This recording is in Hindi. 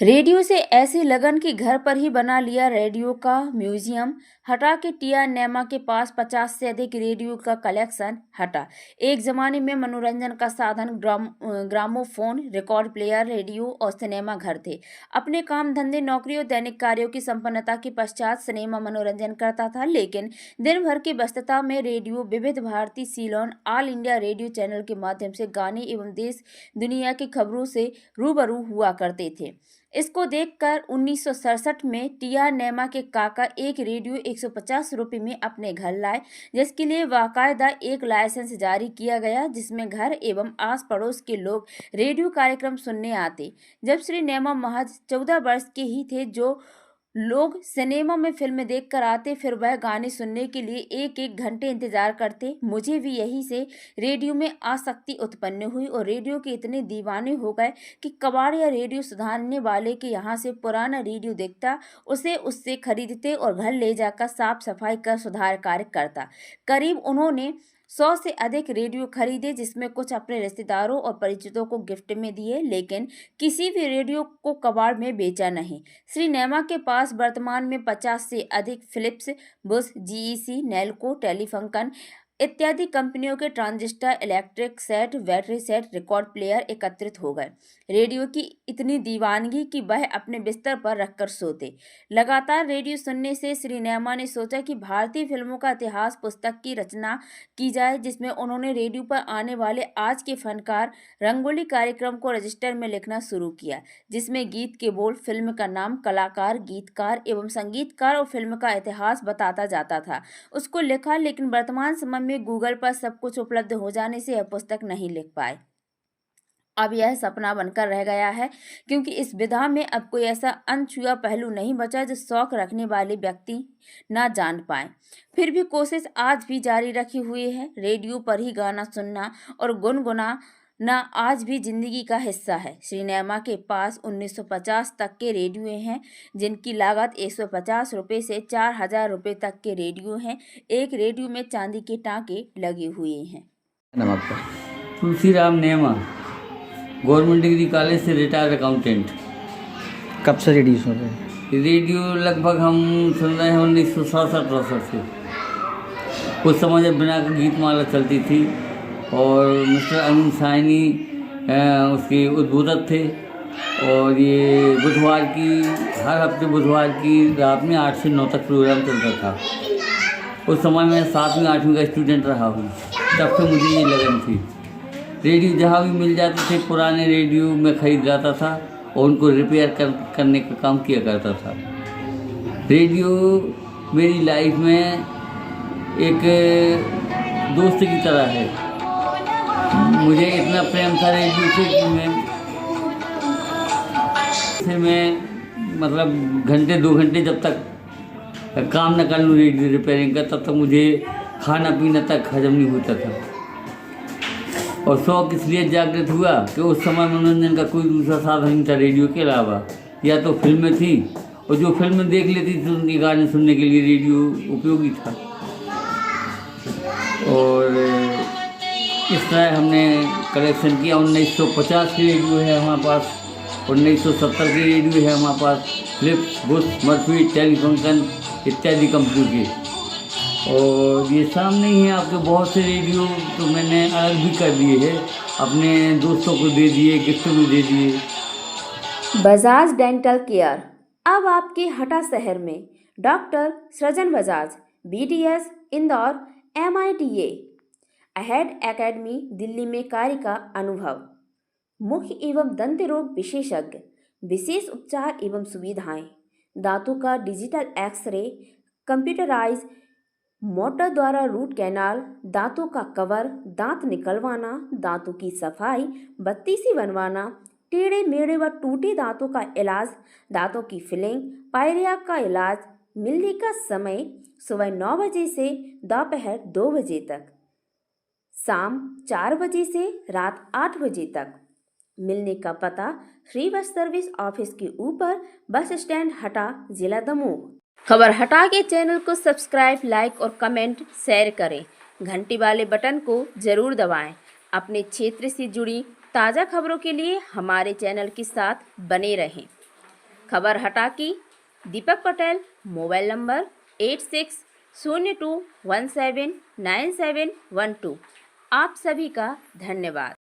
रेडियो से ऐसे लगन कि घर पर ही बना लिया रेडियो का म्यूजियम। हटा के टिया नैमा के पास 50 से अधिक रेडियो का कलेक्शन। हटा एक जमाने में मनोरंजन का साधन ग्रामोफोन, रिकॉर्ड प्लेयर, रेडियो और सिनेमा घर थे। अपने काम धंधे, नौकरी और दैनिक कार्यों की संपन्नता के पश्चात सिनेमा मनोरंजन करता था, लेकिन दिन भर की व्यस्तता में radio Vividh Bharati, Ceylon, All India Radio channel के माध्यम से गाने एवं देश दुनिया की खबरों से रूबरू हुआ करते थे। इसको देखकर 1967 में टिया नैमा के काका एक रेडियो 150 रुपये में अपने घर लाए, जिसके लिए बाकायदा एक लाइसेंस जारी किया गया, जिसमें घर एवं आस पड़ोस के लोग रेडियो कार्यक्रम सुनने आते। जब श्री नैमा महज 14 वर्ष के ही थे, जो लोग सिनेमा में फिल्म देखकर आते, फिर वह गाने सुनने के लिए एक एक घंटे इंतजार करते। मुझे भी यही से रेडियो में आसक्ति उत्पन्न हुई और रेडियो के इतने दीवाने हो गए कि कबाड़ या रेडियो सुधारने वाले के यहाँ से पुराना रेडियो दिखता, उसे उससे खरीदते और घर ले जाकर साफ सफाई कर सुधार कार्य करता। करीब उन्होंने 100 से अधिक रेडियो खरीदे, जिसमें कुछ अपने रिश्तेदारों और परिचितों को गिफ्ट में दिए, लेकिन किसी भी रेडियो को कबाड़ में बेचा नहीं। श्री नैमा के पास वर्तमान में 50 से अधिक Philips, Bush, GEC, Nelco, Telefunken इत्यादि कंपनियों के transistor, electric set, battery set, record player एकत्रित हो गए। रेडियो की इतनी दीवानगी कि वह अपने बिस्तर पर रखकर सोते। लगातार रेडियो सुनने से श्री नैमा ने सोचा कि भारतीय फिल्मों का इतिहास पुस्तक की रचना की जाए, जिसमें उन्होंने रेडियो पर आने वाले आज के फनकार रंगोली कार्यक्रम को रजिस्टर में लिखना शुरू किया, जिसमें गीत के बोल, फिल्म का नाम, कलाकार, गीतकार एवं संगीतकार और फिल्म का इतिहास बताता जाता था। उसको लिखा, लेकिन वर्तमान समय में गूगल पर सब कुछ उपलब्ध हो जाने से यह पुस्तक नहीं लिख पाए। अब यह सपना बनकर रह गया है, क्योंकि इस विधा में अब कोई ऐसा अनछुआ पहलू नहीं बचा जो शौक रखने वाले व्यक्ति ना जान पाए। फिर भी कोशिश आज भी जारी रखी हुई है। रेडियो पर ही गाना सुनना और गुनगुनाना आज भी जिंदगी का हिस्सा है। श्री नैमा के पास 1950 तक के रेडियो हैं, जिनकी लागत 150 रुपये से 4000 रुपये तक के रेडियो हैं। एक रेडियो में चांदी के टाँके लगे हुए हैं। नाम आपका? Tulsiram Naima, government degree college से रिटायर्ड अकाउंटेंट। कब से रेडियो सुन रहे हैं? रेडियो लगभग हम सुन रहे हैं 1967 से। उस समय जब बिना गीतमाला चलती थी और मिस्टर अमीन साइनी उसके उद्बोधक थे, और ये बुधवार की, हर हफ्ते बुधवार की रात में 8 से 9 तक प्रोग्राम चलता था। उस समय मैं 7वीं 8वीं का स्टूडेंट रहा हूँ, तब से मुझे ये लगन थी। रेडियो जहाँ भी मिल जाते थे, पुराने रेडियो मैं ख़रीद लाता था और उनको रिपेयर करने का काम किया करता था। रेडियो मेरी लाइफ में एक दोस्त की तरह है। मुझे इतना प्रेम था रेडियो से कि मैं मतलब घंटे 2 घंटे जब तक काम न कर लूँ रेडियो रिपेयरिंग का, तब तक मुझे खाना पीना तक हजम नहीं होता था। और शौक इसलिए जागृत हुआ कि उस समय मनोरंजन का कोई दूसरा साधन नहीं था रेडियो के अलावा। या तो फिल्में थी, और जो फिल्में देख लेती थी उनके गाने सुनने के लिए रेडियो उपयोगी था। और इस तरह हमने कलेक्शन किया। 1950 की रेडियो है हमारे पास, 1970 की रेडियो है हमारे पास, फिलिप्स, बुश, मर्फी, टेलीफंकन इत्यादि कंपनी के। और ये सामने ही है आपके बहुत से रेडियो, तो मैंने अलग भी कर दिए हैं, अपने दोस्तों को दे दिए, गिफ्ट में दे दिए। बजाज डेंटल केयर अब आपके हटा शहर में। डॉक्टर सृजन Bajaj, BDS, Indore, MITA, ahead academy, Delhi में कार्य का अनुभव। मुख एवं दंत रोग विशेषज्ञ, विशेष उपचार एवं सुविधाएं, दांतों का डिजिटल एक्सरे, कंप्यूटराइज मोटर द्वारा रूट कैनाल, दांतों का कवर, दांत निकलवाना, दांतों की सफाई, बत्तीसी बनवाना, टेढ़े मेढ़े व टूटे दांतों का इलाज, दांतों की फिलिंग, पायरिया का इलाज। मिलने का समय सुबह 9 बजे से दोपहर 2 बजे तक, शाम 4 बजे से रात 8 बजे तक। मिलने का पता फ्री बस सर्विस ऑफिस के ऊपर, बस स्टैंड हटा, जिला दमोह। खबर हटा के चैनल को सब्सक्राइब, लाइक और कमेंट शेयर करें। घंटी वाले बटन को जरूर दबाएं। अपने क्षेत्र से जुड़ी ताज़ा खबरों के लिए हमारे चैनल के साथ बने रहें। खबर हटा की दीपक पटेल, मोबाइल नंबर 8602179712। आप सभी का धन्यवाद।